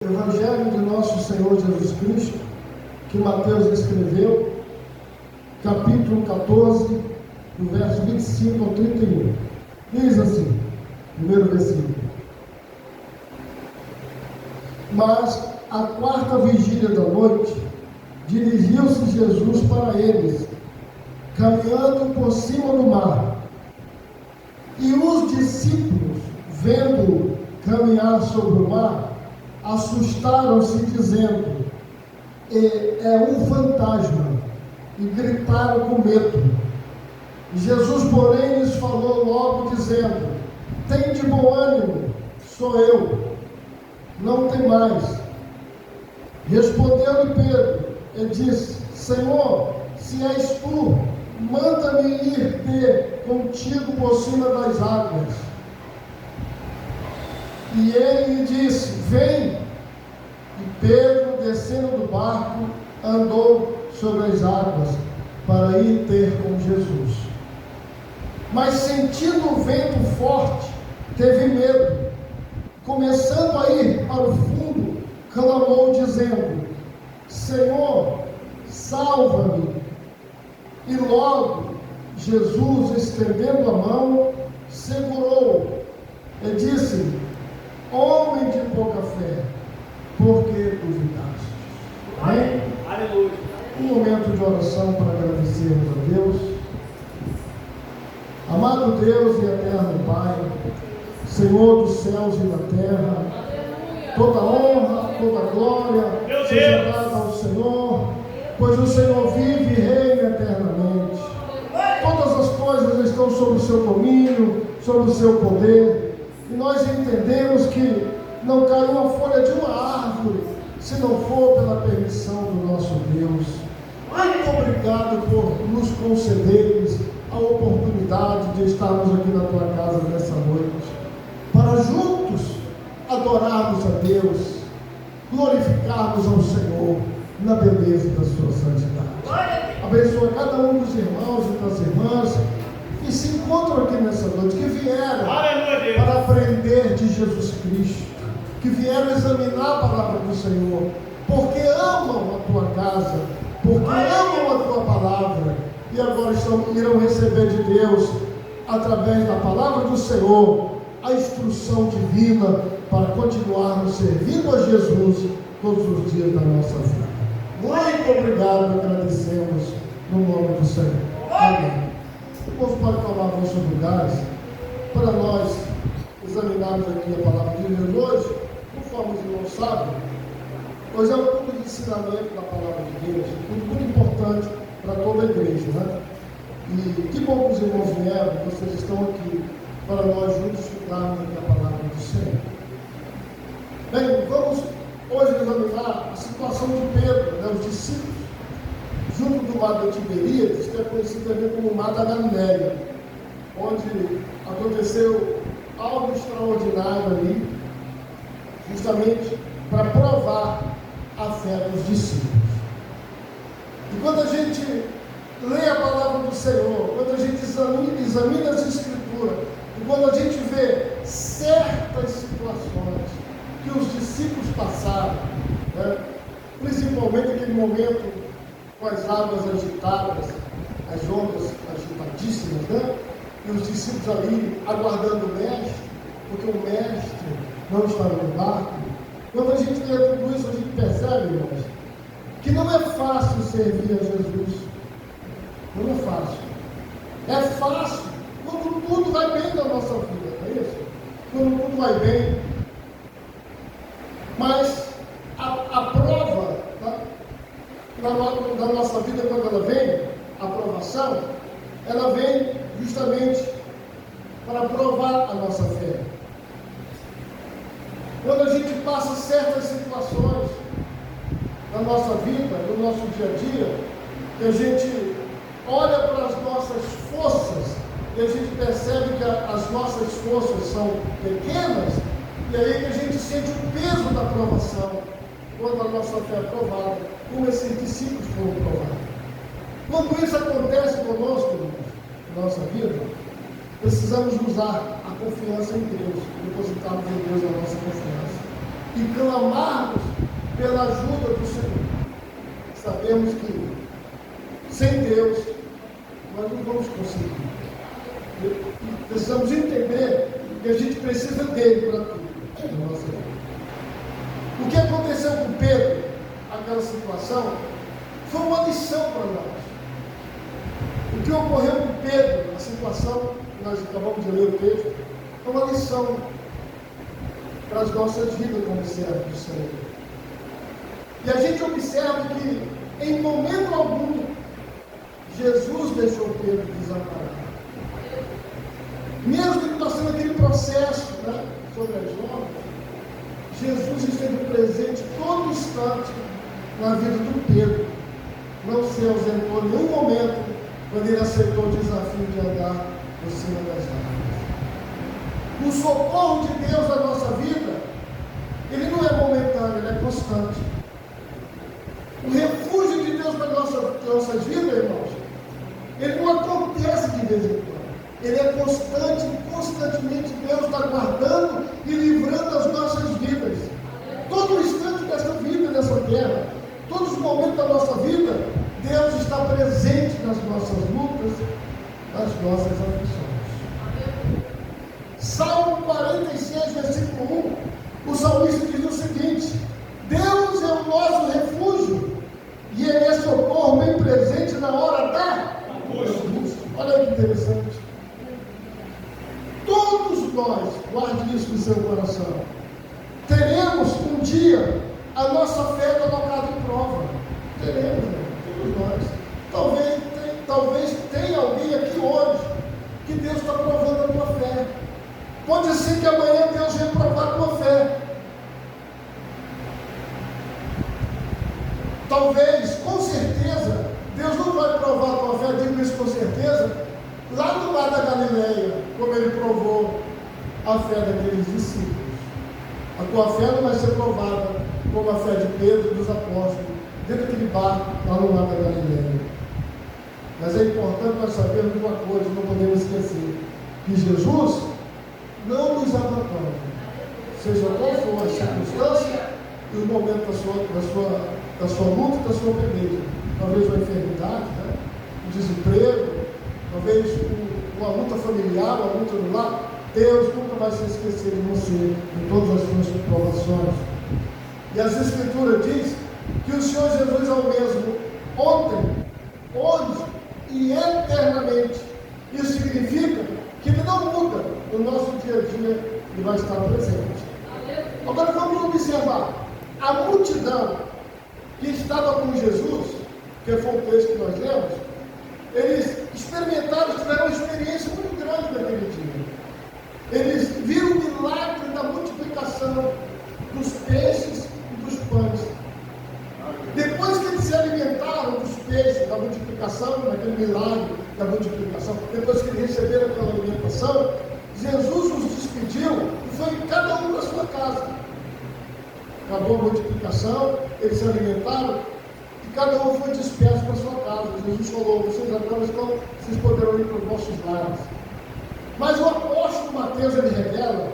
Evangelho de nosso Senhor Jesus Cristo, que Mateus escreveu, capítulo 14, do verso 25 ao 31. Diz assim, primeiro versículo: Mas, à quarta vigília da noite, dirigiu-se Jesus para eles, caminhando por cima do mar. E os discípulos, vendo caminhar sobre o mar, assustaram-se, dizendo: é um fantasma, e gritaram com medo. Jesus, porém, lhes falou logo, dizendo: Tende bom ânimo, sou eu, não temais. Respondeu-lhe Pedro e disse: Senhor, se és tu, manda-me ir ter contigo por cima das águas. E ele lhe disse: Vem. E Pedro, descendo do barco, andou sobre as águas para ir ter com Jesus. Mas, sentindo o vento forte, teve medo. Começando a ir para o fundo, clamou, dizendo: Senhor, salva-me. E logo Jesus, estendendo a mão, segurou-o e disse: Homem de pouca fé, por que duvidaste? Amém? Aleluia. Um momento de oração para agradecermos a Deus. Amado Deus e eterno Pai, Senhor dos céus e da terra, toda honra, toda glória seja dada ao Senhor, pois o Senhor vive e reina eternamente. Todas as coisas estão sob o seu domínio, sob o seu poder, e nós entendemos que não cai uma folha de uma árvore se não for pela permissão do nosso Deus. Muito obrigado por nos concederes a oportunidade de estarmos aqui na tua casa nessa noite, para juntos adorarmos a Deus, glorificarmos ao Senhor na beleza da sua santidade. Abençoa cada um dos irmãos e das irmãs que se encontram aqui nessa noite, que vieram para aprender de Jesus Cristo, que vieram examinar a palavra do Senhor, porque amam a tua casa, porque amam a tua palavra, e agora irão receber de Deus, através da palavra do Senhor, a instrução divina para continuarmos servindo a Jesus todos os dias da nossa vida. Muito obrigado, agradecemos no nome do Senhor. Amém. O povo pode tomar vossos lugares para nós examinarmos aqui a palavra de Deus hoje. Conforme os irmãos sabem, hoje é um culto de ensinamento da palavra de Deus, muito importante para toda a igreja, né? E que bom que os irmãos vieram, vocês estão aqui para nós juntos estudarmos aqui a palavra do Senhor. Bem, vamos hoje examinar a situação de Pedro, né, os discípulos, junto do mar de Tiberíades, que é conhecido também como o mar da Galileia, onde aconteceu algo extraordinário ali, justamente para provar a fé dos discípulos. E quando a gente lê a palavra do Senhor, quando a gente examina as Escrituras, e quando a gente vê certas situações que os discípulos passaram, né, principalmente aquele momento com as águas agitadas, as ondas agitadíssimas, né, e os discípulos ali aguardando o mestre, porque o mestre não estava no barco. Quando a gente lê tudo isso, a gente percebe, irmãos, que não é fácil servir a Jesus. Não é fácil. É fácil quando tudo vai bem na nossa vida, não é isso? Quando tudo vai bem. Mas a prova, tá, na nossa vida, quando ela vem, a provação, ela vem justamente para provar a nossa fé. Quando a gente passa certas situações na nossa vida, no nosso dia a dia, que a gente olha para as nossas forças e a gente percebe que as nossas forças são pequenas, e aí que a gente sente o peso da provação, quando a nossa fé é provada, como esses discípulos foram provados. Quando isso acontece conosco, na nossa vida, precisamos usar a confiança em Deus, depositarmos em Deus a nossa confiança e clamarmos pela ajuda do Senhor. Sabemos que sem Deus nós não vamos conseguir. Precisamos entender que a gente precisa dele para tudo na nossa vida. O que aconteceu com Pedro, aquela situação, foi uma lição para nós. O que ocorreu com Pedro, a situação que nós acabamos de ler o texto, é uma lição para as nossas vidas como servos do Senhor. E a gente observa que, em momento algum, Jesus deixou Pedro desamparar. Mesmo que passando aquele processo, né, sobre as ondas, Jesus esteve presente todo instante na vida do Pedro. Não se ausentou em nenhum momento quando ele aceitou o desafio de andar por cima das águas. O socorro de Deus na nossa vida, ele não é momentâneo, ele é constante. O refúgio de Deus nas nossas vidas, irmãos, ele não acontece de vez em quando. Ele é constante, constantemente Deus está guardando e livrando as nossas vidas. Todo instante dessa vida, dessa terra, todos os momentos da nossa vida, Deus está presente nas nossas lutas, nas nossas aflições. Salmo 46, versículo 1, o salmista diz o seguinte: Deus é o nosso refúgio e Ele é socorro bem presente na hora da angústia. Olha que interessante. Todos nós, guarde isso no seu coração, teremos um dia a nossa fé colocada em prova. Teremos, né? Todos nós. Talvez tenha alguém aqui hoje que Deus está provando a tua fé. Pode ser que amanhã Deus venha provar a tua fé. Talvez, com certeza, Deus não vai provar a tua fé, digo isso com certeza, lá no mar da Galileia, como Ele provou a fé daqueles discípulos. A tua fé não vai ser provada como a fé de Pedro e dos apóstolos, dentro daquele barco lá no mar da Galileia. Mas é importante nós sabermos uma coisa, não podemos esquecer, que Jesus não nos abandona, seja qual for a circunstância e o momento da sua luta e da sua peleja. Talvez uma enfermidade, né? Um desemprego, talvez uma luta familiar, uma luta no lar. Deus nunca vai se esquecer de você em todas as suas provações. E as Escrituras diz que o Senhor Jesus é o mesmo ontem, hoje e eternamente. Isso significa que Ele não muda no nosso dia a dia, Ele vai estar presente. Agora vamos observar a multidão que estava com Jesus, que foi o texto que nós lemos. Eles experimentaram, tiveram uma experiência muito grande naquele dia. Eles viram o milagre da multiplicação dos peixes e dos pães. Depois que eles se alimentaram dos peixes, da multiplicação, daquele milagre da multiplicação, depois que eles receberam aquela alimentação, Jesus os despediu e foi cada um para sua casa. Acabou a multiplicação, eles se alimentaram e cada um foi disperso para sua casa. Jesus falou: vocês agora vocês poderão ir para os vossos lares. Mas o apóstolo Mateus, ele revela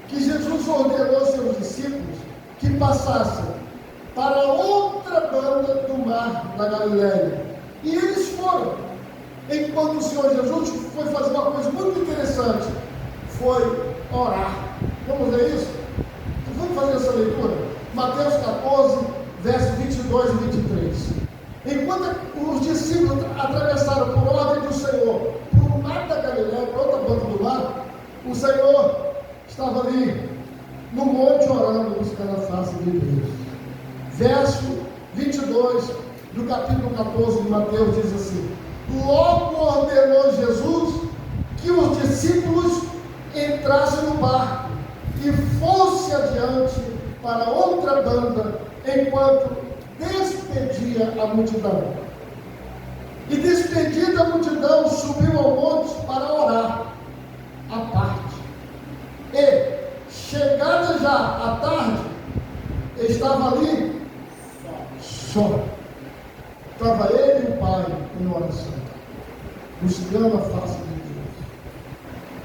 que Jesus ordenou aos seus discípulos que passassem para outra banda do mar da Galileia. E eles foram. Enquanto o Senhor Jesus foi fazer uma coisa muito interessante, foi orar. Vamos ver isso? Então, vamos fazer essa leitura? Mateus 14, versos 22 e 23. Enquanto os discípulos atravessaram por ordem do Senhor para o mar da Galileia, para outra banda do mar, o Senhor estava ali no monte orando, buscando a face de Deus. Verso 22 do capítulo 14 de Mateus diz assim: logo ordenou Jesus que os discípulos entrassem no barco e fosse adiante para outra banda, enquanto despedia a multidão. E despedida a multidão, subiu ao monte para orar à parte. E, chegada já à tarde, estava ali só. Estava ele e o Pai em oração, buscando a face de Deus.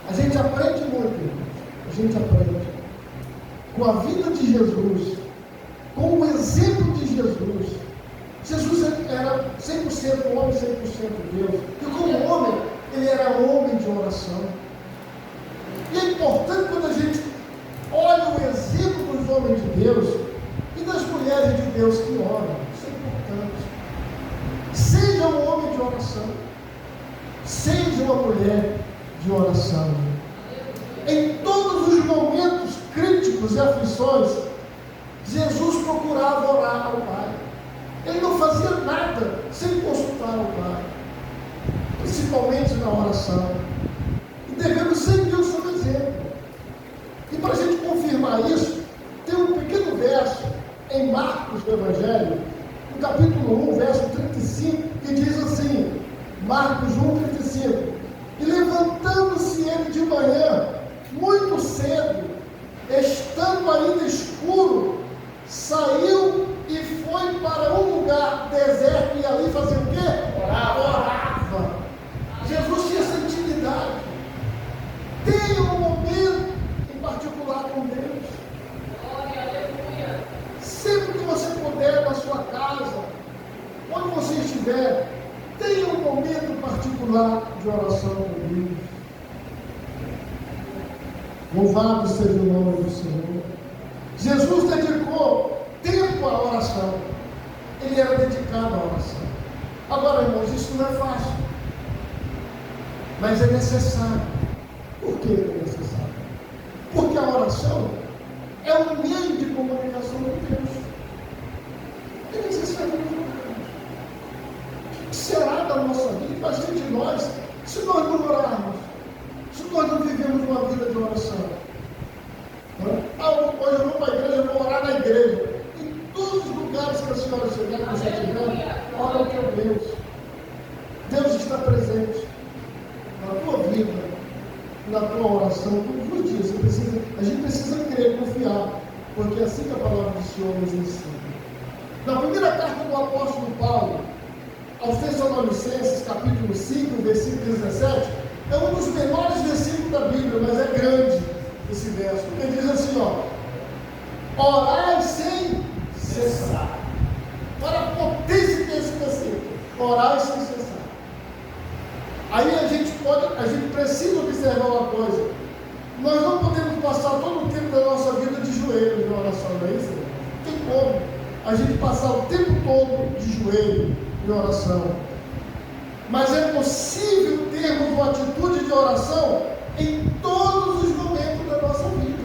A gente aprende muito, irmãos. A gente aprende com a vida de Jesus, com o exemplo de Jesus. Jesus era 100% homem, 100% Deus. E como homem, ele era homem de oração. E é importante quando a gente olha o exemplo dos homens de Deus e das mulheres de Deus que oram. Isso é importante. Seja um homem de oração. Seja uma mulher de oração. Em todos os momentos críticos e aflições, Jesus procurava orar ao Pai. Ele não fazia nada sem consultar o Pai, principalmente na oração. E devemos seguir o seu exemplo. E para a gente confirmar isso, tem um pequeno verso em Marcos do Evangelho, no capítulo 1, verso 35, que diz assim, Marcos 1, 35, e levantando-se ele de manhã, muito cedo, estando ainda escuro, saiu e foi para um lugar deserto e ali fazia o quê? Orava. Jesus tinha essa intimidade. Tenha um momento em particular com Deus. Sempre que você puder na sua casa, onde você estiver, tenha um momento particular de oração com Deus. Louvado seja o nome do Senhor. Jesus dedicou tempo à oração. Ele era dedicado à oração. Agora, irmãos, isso não é fácil. Mas é necessário. Por que é necessário? Porque a oração é um meio de comunicação com Deus. É necessário. O que será da nossa vida? Vai ser de nós se nós não orarmos. Se nós não vivemos uma vida de oração. Hoje eu vou para a igreja, eu vou orar na igreja. Em todos os lugares que a senhora chegar, que você estiver, ora ao teu Deus. Deus está presente na tua vida, na tua oração, todos os dias. A gente precisa crer, confiar, porque é assim que a palavra do Senhor nos ensina. Na primeira carta do apóstolo Paulo, aos Tessalonicenses, capítulo 5, versículo 17, é um dos menores versículos da Bíblia, mas é grande esse verso. Ele diz assim, orai sem cessar. Para a potência desse versículo, orai sem cessar. Aí a gente precisa observar uma coisa. Nós não podemos passar todo o tempo da nossa vida de joelhos na oração, não é isso? Não tem como a gente passar o tempo todo de joelho em oração. Mas é possível termos uma atitude de oração em todos os momentos da nossa vida.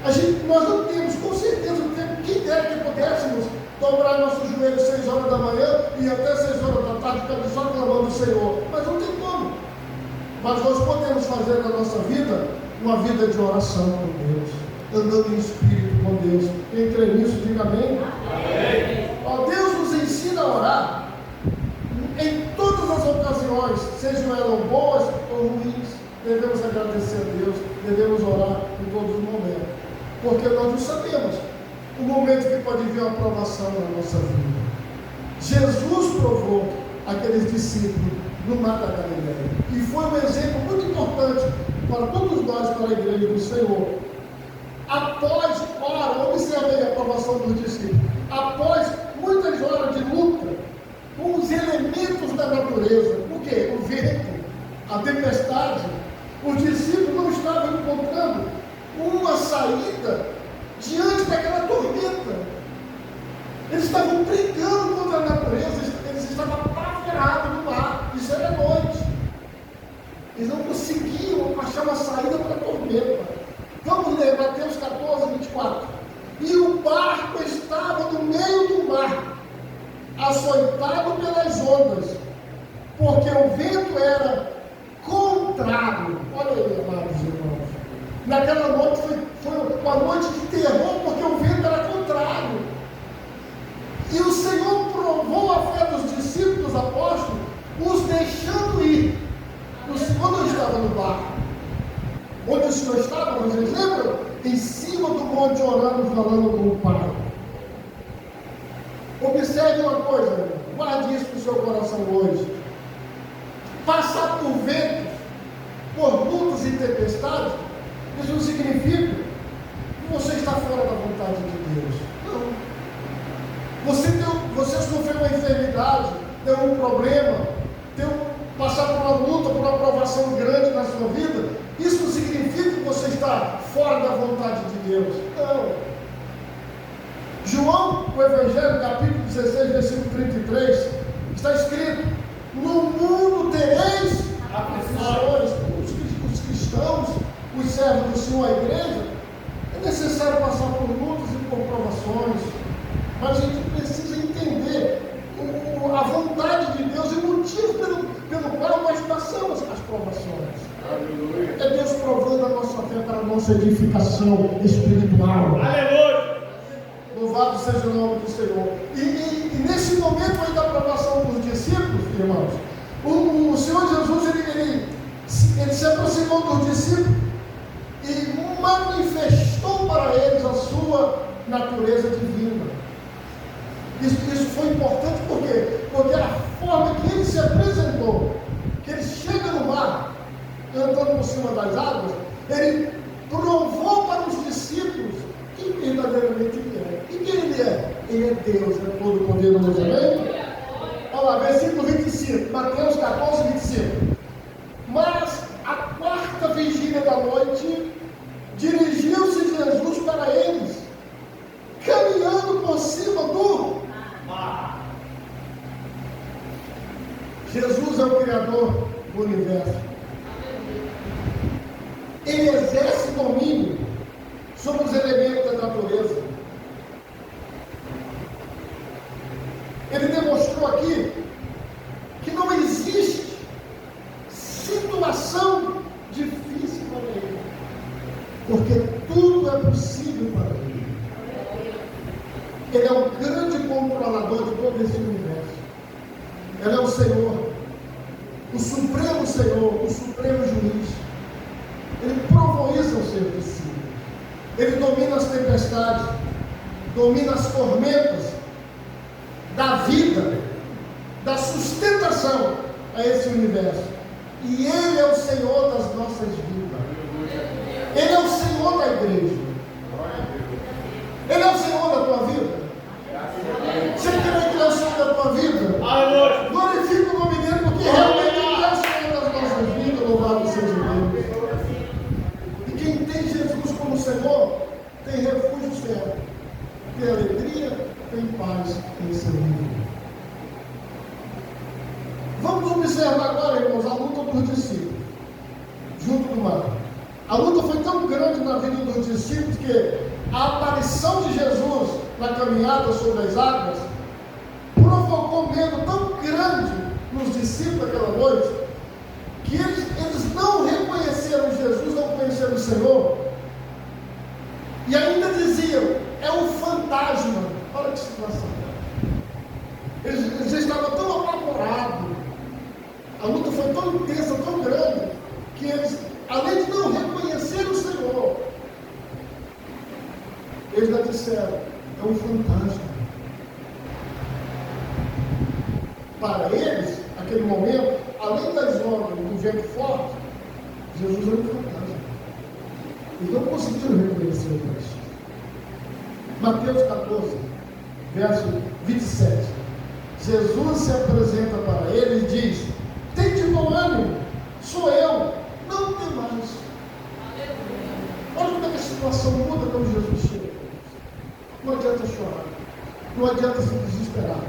Aleluia. Nós não temos, com certeza, o tempo que dera que pudéssemos dobrar nossos joelhos 6 horas da manhã e até 6 horas da tarde, só clamando o Senhor. Mas não tem como. Mas nós podemos fazer na nossa vida uma vida de oração com Deus, andando em espírito com Deus. Quem crê nisso, diga amém. Amém. Deus nos ensina a orar em todas as ocasiões, sejam elas boas ou ruins. Devemos agradecer a Deus, devemos orar em todos os momentos, porque nós não sabemos o momento que pode vir uma provação na nossa vida. Jesus provou aqueles discípulos no Mar da Galileia, e foi um exemplo muito importante para todos nós, para a igreja do Senhor. Após horas, observei a provação dos discípulos, após muitas horas de luta com os elementos da natureza, o quê? O vento, a tempestade, os discípulos não estavam encontrando uma saída diante daquela tormenta. Eles estavam brigando contra a natureza, eles estavam apavorados no mar, isso era noite. Eles não conseguiam achar uma saída para a tormenta. Vamos ler Mateus 14, 24. E o barco estava no meio do mar, açoitado pelas ondas, porque o vento era contrário. Olha aí, amados irmãos. Naquela noite foi uma noite de terror, porque o vento era contrário. E o Senhor provou a fé dos discípulos apóstolos, os deixando ir. O Senhor não estava no barco. Onde o Senhor estava, vocês lembram? Em cima do monte, orando, falando com o Pai. Observe uma coisa, guarde isso no seu coração hoje. Passar por ventos, por lutas e tempestades, isso não significa que você está fora da vontade de Deus. Não. uma enfermidade, ter um problema, passar por uma luta, por uma provação grande na sua vida, isso não significa que você está fora da vontade de Deus. Não. João, o Evangelho, capítulo 16, versículo 33, está escrito: no mundo tereis aflições. Os cristãos, os servos do Senhor, a igreja, é necessário passar por lutas e por provações, mas a gente precisa entender a vontade de Deus e o motivo pelo qual nós passamos as provações. Aleluia. É Deus provando a nossa fé para a nossa edificação espiritual. Aleluia. Louvado seja o nome do Senhor. E nesse momento aí da provação dos discípulos, irmãos, o Senhor Jesus ele se aproximou dos discípulos e manifestou para eles a sua natureza divina. Isso foi importante porque a forma que ele se apresentou, que ele chega no mar, andando por cima das águas, ele provou para os discípulos quem verdadeiramente ele é. E quem ele é? Ele é Deus, é todo poderoso. Amém? Olha lá, versículo 25, Mateus 14, 25. Mas a quarta vigília da noite, dirigiu-se Jesus para eles, caminhando por cima do mar. Jesus é o Criador do universo. Ele exerce domínio sobre os elementos da natureza. Ele demonstrou aqui que não existe situação difícil para ele, porque tudo é possível para ele. Ele é o grande controlador de todo esse universo. Ele é o Senhor, o supremo Senhor, o supremo juiz. Ele provoriza o seu discípulo. Ele domina as tempestades, domina as tormentas, da vida, da sustentação a esse universo. E Ele é o Senhor das nossas vidas. Ele é o Senhor da igreja. Ele é o Senhor da tua vida. Você crê que Ele é o Senhor da tua vida? Glorifica o nome dEle, porque realmente Ele é o Senhor das nossas vidas. Louvado seja Deus. E quem tem Jesus como Senhor, tem refúgio certo, tem alegria, tem paz em seu vida. Vamos observar agora, irmãos, a luta dos discípulos junto do mar. A luta foi tão grande na vida dos discípulos que a aparição de Jesus na caminhada sobre as águas provocou medo tão grande nos discípulos aquela noite que eles não reconheceram Jesus, não conheceram o Senhor, e ainda diziam: é um fantasma. Olha que situação. Eles já estavam tão apavorados, a luta foi tão intensa, tão grande, que eles, além de não reconhecer o Senhor, eles já disseram: é um fantasma. Para eles, naquele momento, além das ondas do vento forte, Jesus era um fantasma. Eles não conseguiram reconhecer o Cristo. Mateus 14, verso 27. Jesus se apresenta para ele e diz: tem de bom ânimo, sou eu, não tem mais. Olha como é que a situação muda quando Jesus chega. Não adianta chorar, não adianta se desesperar.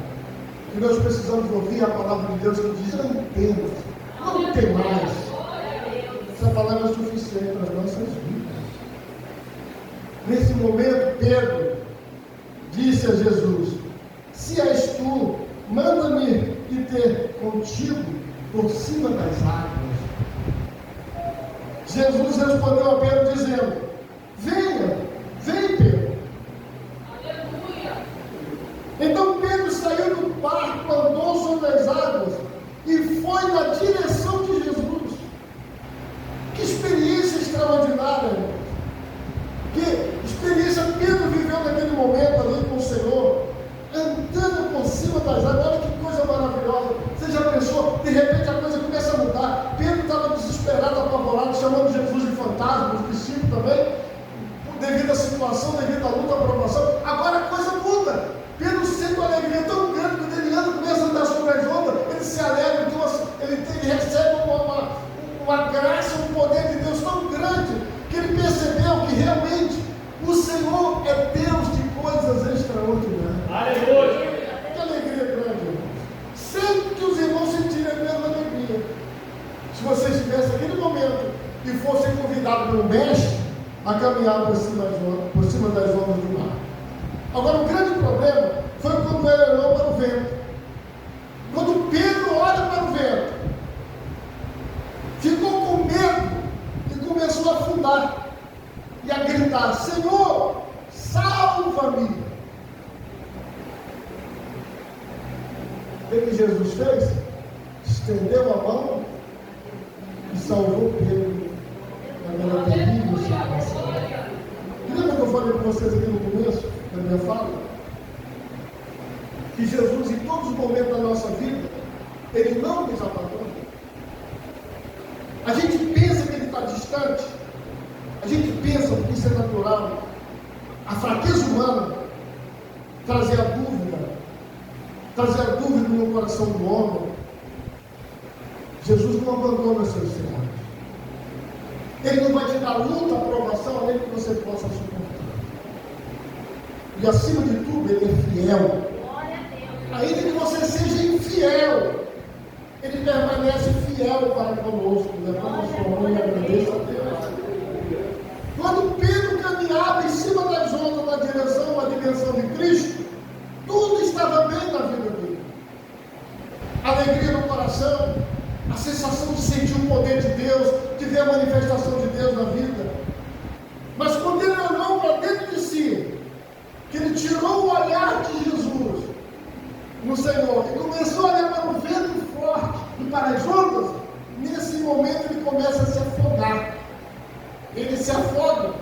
E nós precisamos ouvir a palavra de Deus que diz: não entendo, não tem mais. Essa palavra é suficiente para as nossas vidas. Nesse momento, Pedro disse a Jesus: se és tu, manda-me ir ter contigo por cima das águas. Jesus respondeu a Pedro dizendo: venha, vem Pedro. Aleluia. Então Pedro saiu do barco, andou sobre as águas e foi na direção de Jesus. Que experiência extraordinária, irmão. Que experiência Pedro viveu naquele momento ali com o Senhor, andando por cima das águas. Olha que coisa maravilhosa. Você já pensou? De repente a coisa começa a mudar. Pedro estava desesperado, apavorado, chamando Jesus de fantasma, os discípulos também, devido à situação, devido à luta, à provação. Agora a coisa muda. Pedro sente uma alegria tão grande quando ele anda o mestre a caminhar por cima das ondas do mar. Agora, o grande problema foi quando ele olhou para o vento. Quando Pedro olha para o vento, ficou com medo e começou a afundar e a gritar: Senhor, salva-me! O que Jesus fez? Estendeu a mão e salvou Pedro daquela terrível situação. Lembra que eu falei para vocês aqui no começo da minha fala? Que Jesus, em todos os momentos da nossa vida, Ele não nos abandona. A gente pensa que Ele está distante. A gente pensa, porque isso é natural, a fraqueza humana trazer a dúvida no coração do homem. Jesus não abandona seus servos. Ele não vai te dar luta, aprovação, além que você possa suportar. E acima de tudo, Ele é fiel. Ainda que você seja infiel, Ele permanece fiel para conosco. Levanta a sua mão e agradeça a Deus. Quando Pedro caminhava em cima das ondas na direção à dimensão de Cristo, tudo estava bem na vida dele. Alegria no coração, a sensação de sentir o poder de Deus, de ver a manifestação de Deus na vida. Mas quando ele olhou para dentro de si, que ele tirou o olhar de Jesus no Senhor e começou a olhar para o vento forte e para as ondas, nesse momento ele começa a se afogar. Ele se afoga,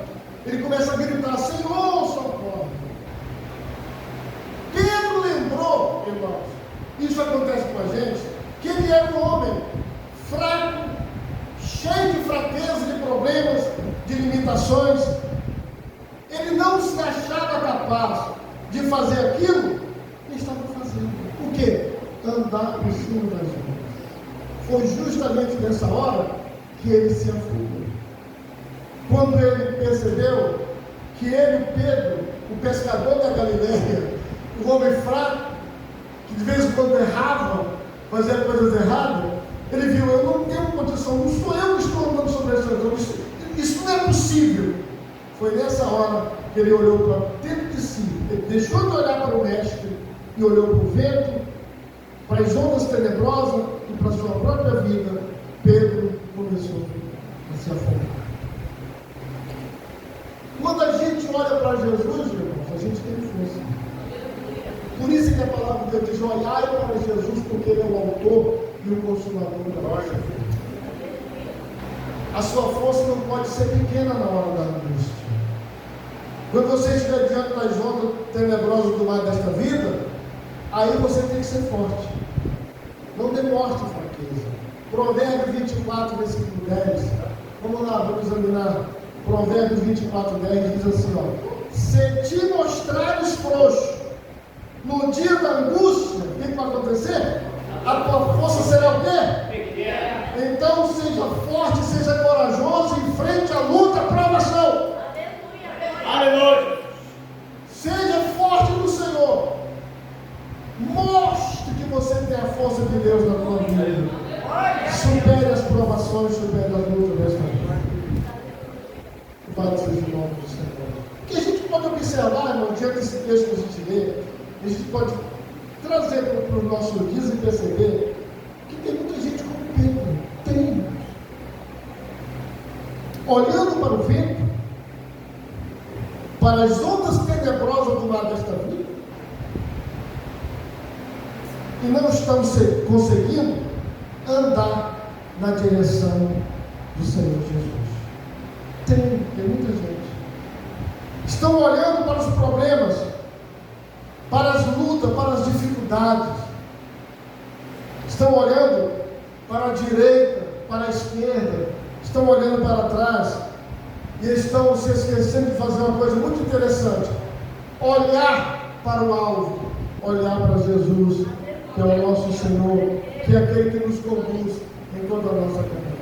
ele começa a gritar: Senhor, socorre! Pedro lembrou, irmãos, isso acontece com a gente, que ele era um homem fraco, cheio de fraqueza, de problemas, de limitações. Ele não se achava capaz de fazer aquilo que estava fazendo. O quê? Andar por cima das ondas. Foi justamente nessa hora que ele se afogou. Quando ele percebeu que ele, Pedro, o pescador da Galileia, o homem fraco, que de vez em quando errava, fazia coisas erradas, ele viu: eu não tenho condição, não sou eu que estou andando sobre essa águas, isso não é possível. Foi nessa hora que ele olhou para dentro de si, ele deixou de olhar para o mestre e olhou para o vento, para as ondas tenebrosas e para a sua própria vida. Pedro começou a se afogar. Quando a gente olha para Jesus, irmãos, a gente tem força. Por isso que a palavra de Deus diz: olhai para Jesus, porque Ele é o autor e o consumador da nossa fé. A sua força não pode ser pequena na hora da angústia. Quando você estiver diante das ondas tenebrosas do mar desta vida, aí você tem que ser forte. Não demonstre fraqueza. Provérbios 24, versículo 10. Vamos lá, vamos examinar. Provérbios 24, 10 diz assim: se te mostrares frouxo no dia da angústia, o que vai acontecer? A tua força será o quê? Então seja forte, seja corajoso, enfrente a luta, a provação. Aleluia! Seja forte no Senhor. Mostre que você tem a força de Deus na tua vida. Supere as provações, supere as lutas desta vida. Para seja o nome do Senhor. O que a gente pode observar, irmão, diante desse texto que a gente lê, a gente pode trazer para os nossos dias e perceber que tem muita gente como Pedro. Tem. Olhando para o vento, para as ondas tenebrosas do mar desta vida, e não estão conseguindo andar na direção do Senhor Jesus. Tem muita gente. Estão olhando para os problemas, para as lutas, para as dificuldades. Estão olhando para a direita, para a esquerda. Estão olhando para trás. E estão se esquecendo de fazer uma coisa muito interessante: olhar para o alvo, olhar para Jesus, que é o nosso Senhor, que é aquele que nos conduz em toda a nossa caminhada.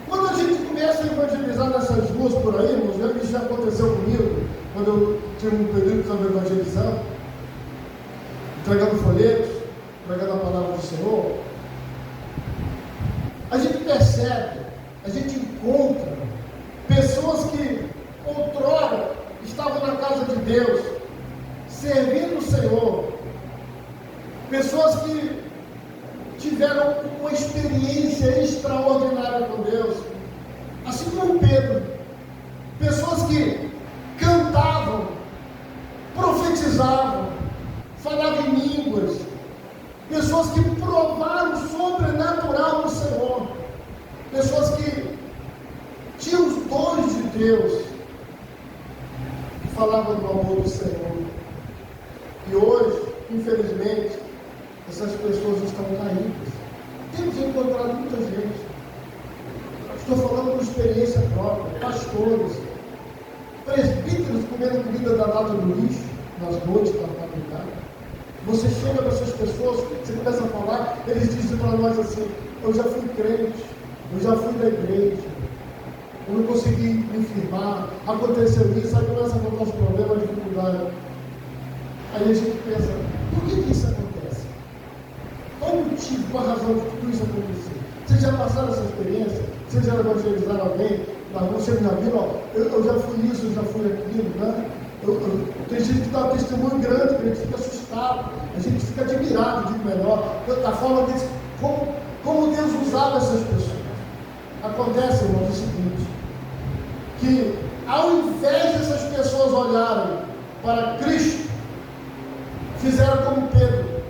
Quando a gente começa a evangelizar nessas ruas por aí, irmãos, isso já aconteceu comigo, quando eu tive um período que estava evangelizando, entregando folhetos, pregando a palavra do Senhor, a gente percebe, a gente encontra de Deus, servindo o Senhor, pessoas que tiveram uma experiência extraordinária com Deus, assim como Pedro, pessoas que cantavam, profetizavam, falavam em línguas, pessoas que provaram o sobrenatural do Senhor, pessoas que tinham os dons de Deus, que falavam do amor do Senhor. E hoje, infelizmente, essas pessoas estão caídas. Temos encontrado muita gente. Estou falando por experiência própria, pastores, presbíteros comendo comida danada no lixo, nas noites da madrugada. Você chega para essas pessoas, você começa a falar, eles dizem para nós assim: eu já fui crente, eu já fui da igreja, eu não consegui me firmar, aconteceu isso, aí começa a contar os problemas, a dificuldade. Aí a gente pensa, por que isso acontece? Qual o motivo, qual a razão de tudo isso acontecer? Vocês já passaram essa experiência? Vocês já evangelizaram alguém? Vocês já viram? Eu já fui isso, eu já fui aquilo, né? Tem gente que dá um testemunho grande, que a gente fica assustado, a gente fica admirado, digo melhor, da forma deles, como Deus usava essas pessoas. Acontece, irmãos, o seguinte, que ao invés dessas pessoas olharem para Cristo, fizeram como Pedro,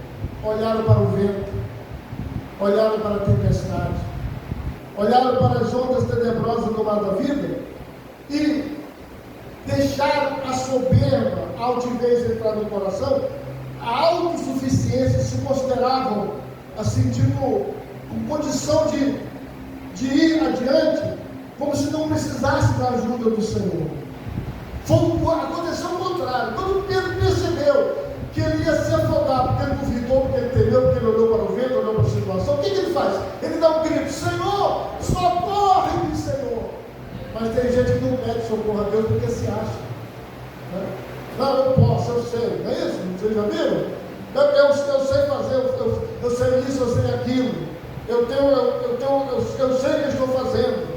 olharam para o vento, olharam para a tempestade, olharam para as ondas tenebrosas do mar da vida e deixaram a soberba, a altivez entrar no coração, a autossuficiência, se consideravam assim, tipo, com condição de ir adiante, como se não precisasse da ajuda do Senhor. Aconteceu o contrário. Quando Pedro percebeu que ele ia se afogar, porque ele duvidou, porque ele temeu, porque ele olhou para o vento, olhou para a situação, o que ele faz? Ele dá um grito: Senhor, socorre-me, Senhor. Mas tem gente que não pede socorro a Deus porque se acha, né? Não, eu posso, eu sei, não é isso? Vocês já viram? Eu sei fazer, eu sei isso, eu sei aquilo, eu sei o que estou fazendo.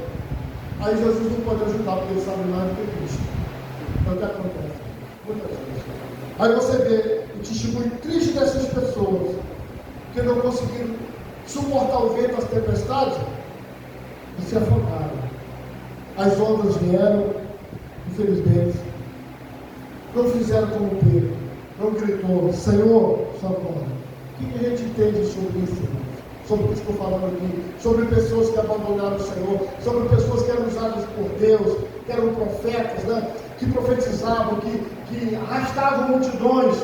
Aí Jesus não pode ajudar porque ele sabe mais do que Cristo. É o que acontece muitas vezes. Aí você vê o testemunho triste dessas pessoas que não conseguiram suportar o vento, as tempestades e se afogaram. As ondas vieram, infelizmente, não fizeram como Pedro, não gritou: Senhor, socorre. O que a gente entende sobre isso, irmãos? Sobre o que estou falando aqui, sobre pessoas que abandonaram o Senhor, sobre pessoas que eram usadas por Deus, que eram profetas, né? Que profetizavam, que arrastavam multidões.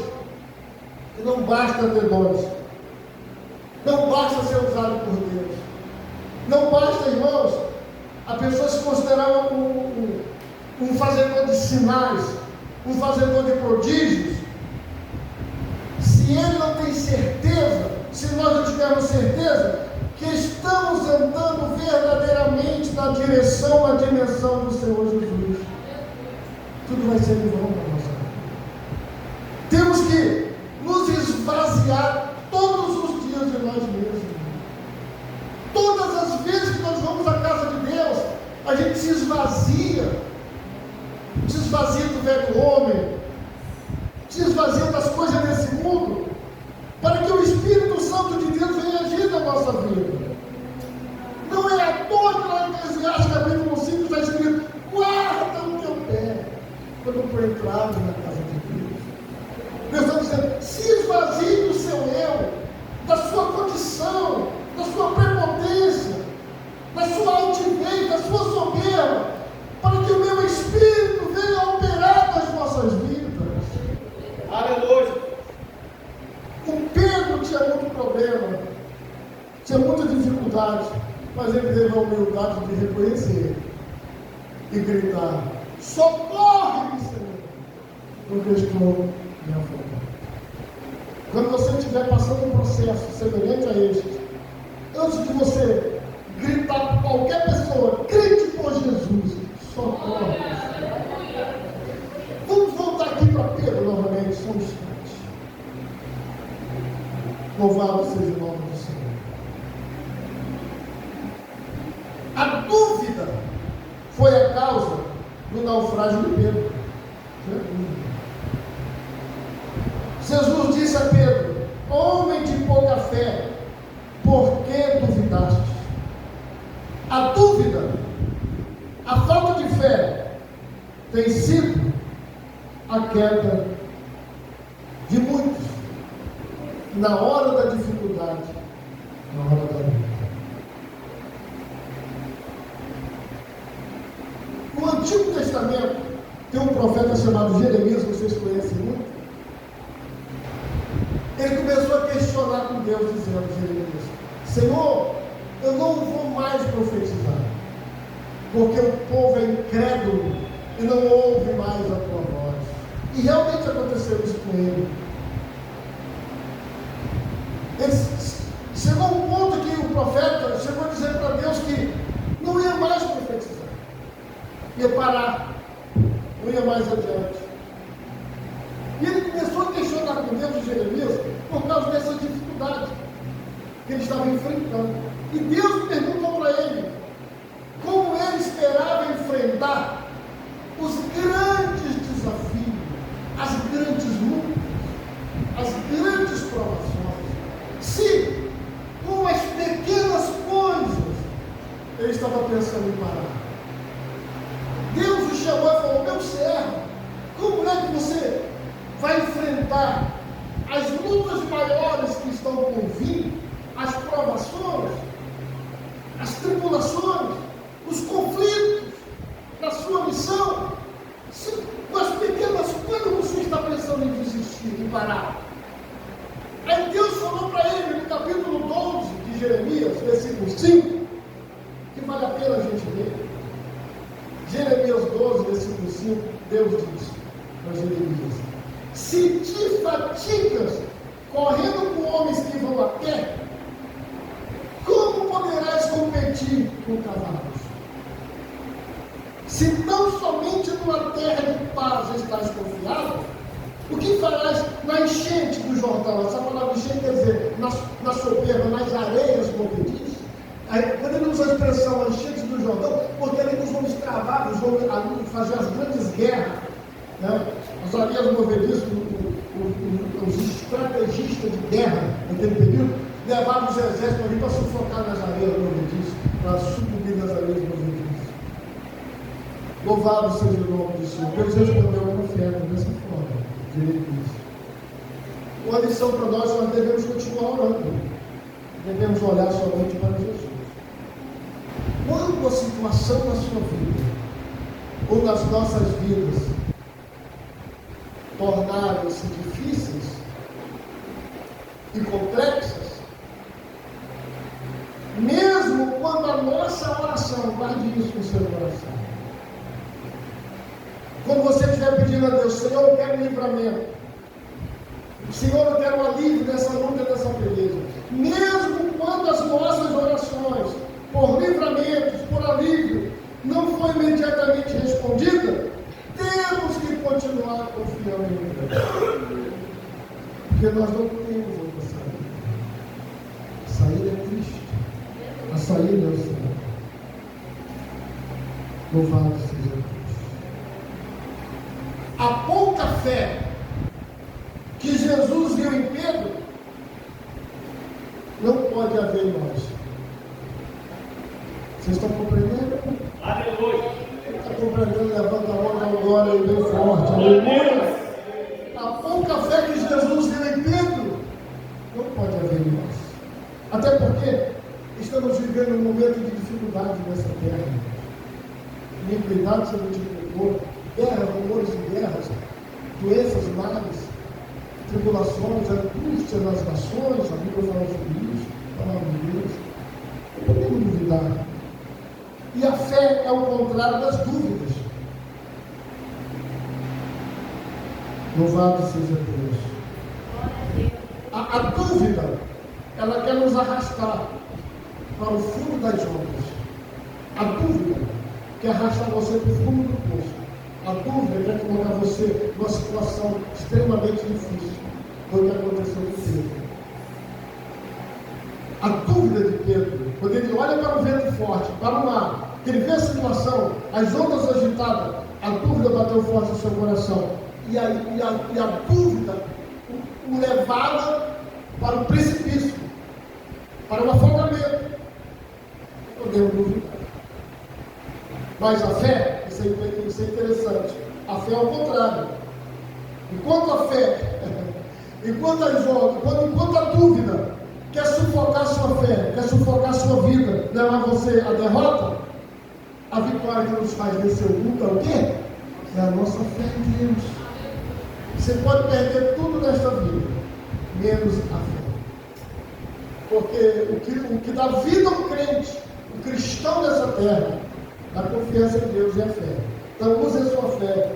E não basta ter dons, não basta ser usado por Deus, não basta, irmãos, a pessoa se considerar um fazedor de sinais, um fazedor de prodígios, se ele não tem certeza, se nós não tivermos certeza que estamos andando verdadeiramente na direção, na dimensão do Senhor Jesus, tudo vai ser em vão para nós. Temos que nos esvaziar todos os dias de nós mesmos. Todas as vezes que nós vamos à casa de Deus, a gente se esvazia do velho homem, se esvazia das coisas desse mundo, para que o Espírito Santo de Deus venha agir na nossa vida. Não é à toa que lá em Eclesiastes capítulo 5 está escrito: guarda o teu pé quando for entrar na casa de Deus. Deus está dizendo: se esvazie do seu eu, da sua condição, da sua prepotência, da sua altivez, da sua soberba, para que o meu Espírito venha operar nas nossas vidas. Aleluia! O Pedro tinha muito problema, tinha muita dificuldade, mas ele teve a humildade de reconhecer e gritar: socorre-me, Senhor, porque estou me afogando. Quando você estiver passando um processo semelhante a este, antes de você gritar para qualquer pessoa, grite por Jesus: socorre-me, Senhor. Vamos voltar aqui para Pedro novamente, só um instante. Louvado seja o nome do Senhor. A dúvida foi a causa do naufrágio de Pedro. disse a Pedro: homem de pouca fé, por que duvidaste? A dúvida, a falta de fé, tem sido a queda de muitos na hora da dificuldade, na hora da luta. No Antigo Testamento tem um profeta chamado Jeremias, vocês conhecem muito. Ele começou a questionar com Deus, dizendo: Jeremias, Senhor, eu não vou mais profetizar, porque o povo é incrédulo e não ouve mais a tua voz. E realmente aconteceu isso com ele. Chegou um ponto que o profeta chegou a dizer para Deus que não ia mais profetizar, ia parar, não ia mais adiante. E ele começou a questionar com Deus de Jeremias por causa dessas dificuldades que ele estava enfrentando. E Deus perguntou para ele como ele esperava enfrentar os grandes desafios, as grandes lutas, as grandes provações. Se com as pequenas coisas ele estava pensando em parar. Deus o chamou e falou: meu servo, como é que você vai enfrentar as lutas maiores que estão por vir, as provações, as tribulações, os conflitos na sua missão, se com as pequenas coisas você está pensando em desistir, em parar? Aí Deus falou para ele no capítulo 12 de Jeremias, versículo 5, que vale a pena a gente ler. Jeremias 12, versículo 5, Deus diz para Jeremias: se te fatigas correndo com homens que vão a pé, como poderás competir com cavalos? Se tão somente numa terra de paz estás confiado, o que farás na enchente do Jordão? Essa palavra enchente quer dizer na soberba, nas areias movediças. Aí, quando ele usa a expressão enchente do Jordão, porque ali nos homens travados, vão fazer as grandes guerras, né? As areias movediças, os estrategistas de guerra naquele período levavam os exércitos ali para sufocar nas areias movediças, para sucumbir nas areias movediças. Louvado seja o nome do Senhor. Deus respondeu com fé dessa forma. Uma lição para nós devemos continuar orando. Devemos olhar somente para Jesus. Quando a situação na sua vida ou nas nossas vidas tornarem-se difíceis e complexas, mesmo quando a nossa oração, guarde isso no seu coração, quando você estiver pedindo a Deus: Senhor, eu quero livramento, Senhor, eu quero alívio dessa luta, dessa beleza, mesmo quando as nossas orações por livramentos, por alívio, não foi imediatamente respondida, temos que continuar confiando em Deus, porque nós não temos outra saída. A saída é Cristo, a saída é o Senhor. Louvado seja Deus. A pouca fé que Jesus viu em Pedro não pode haver em nós. Vocês estão compreendendo? Aleluia! Está compreendendo? Levanta a mão, dá uma glória aí bem forte. Aleluia! A pouca fé que Jesus viu em Pedro não pode haver em nós. Até porque estamos vivendo um momento de dificuldade nessa terra. Iniquidade se multiplicou, guerra, rumores de guerras, doenças, males, tribulações, angústia nas nações. A Bíblia fala sobre isso, palavra de Deus. Não podemos duvidar. E a fé é o contrário das dúvidas. Louvado seja Deus. A dúvida, ela quer nos arrastar para o fundo das ondas. A dúvida quer arrastar você para o fundo do poço. A dúvida quer colocar você numa situação extremamente difícil. Foi o que aconteceu com Pedro. A dúvida de Pedro, quando ele olha para o vento forte, para o mar, que ele vê a situação, as ondas agitadas, a dúvida bateu forte no seu coração. E a dúvida o levava para o precipício, para o afogamento. Podemos duvidar. Mas a fé, isso é interessante, a fé é ao contrário. Enquanto a fé, enquanto a dúvida quer sufocar sua fé, quer sufocar sua vida, levar você à derrota, a vitória que nos faz vencer o mundo é o quê? É a nossa fé em Deus. Você pode perder tudo nesta vida, menos a fé. Porque o que dá vida ao crente, o cristão dessa terra, a confiança em Deus e a fé. Então use a sua fé.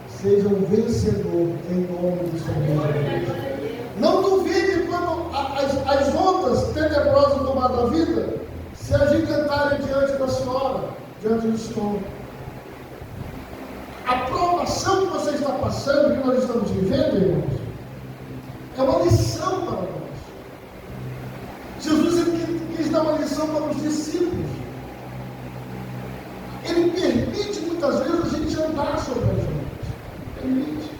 Seja um vencedor em nome do Senhor Jesus. Não duvide quando as ondas tenebrosas do mar da vida se agigantarem diante da senhora, diante do estômago. A provação que você está passando, que nós estamos vivendo, irmãos, é uma lição para nós. Jesus quis dar uma lição para os discípulos. Ele permite muitas vezes a gente andar sobre as ondas. Permite.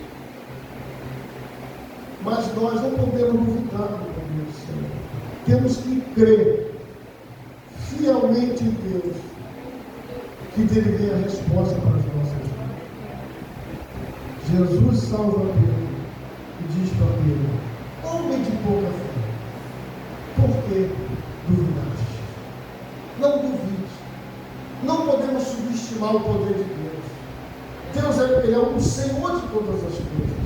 Mas nós não podemos duvidar do poder do Senhor. Temos que crer fielmente em Deus, que dele vem a resposta para as nossas vidas. Jesus salva Pedro e diz para Pedro: homem de pouca fé, por que duvidaste? Não duvide. Não podemos subestimar o poder de Deus. Deus ele é o Senhor de todas as coisas.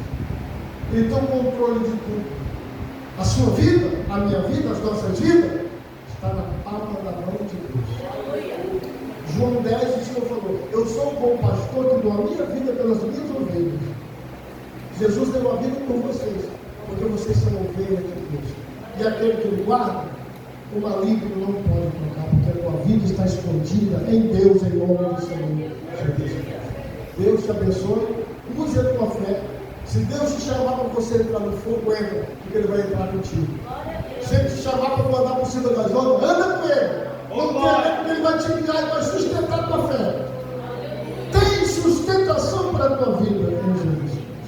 Ele tem o controle de tudo. A sua vida, a minha vida, as nossas vidas, está na palma da mão de Deus. João 10, o Senhor falou: eu sou o bom pastor que dou a minha vida pelas minhas ovelhas. Jesus deu a vida por vocês, porque vocês são ovelhas de Deus. E aquele que ele guarda, o maligno não pode tocar, porque a tua vida está escondida em Deus, em nome do Senhor Jesus. Deus te abençoe, use a tua fé. Se Deus te chamar para você entrar no fogo, entra, porque Ele vai entrar contigo. Se Ele te chamar para andar por cima das ondas, anda com Ele. Não tem, porque Ele vai te guiar e vai sustentar.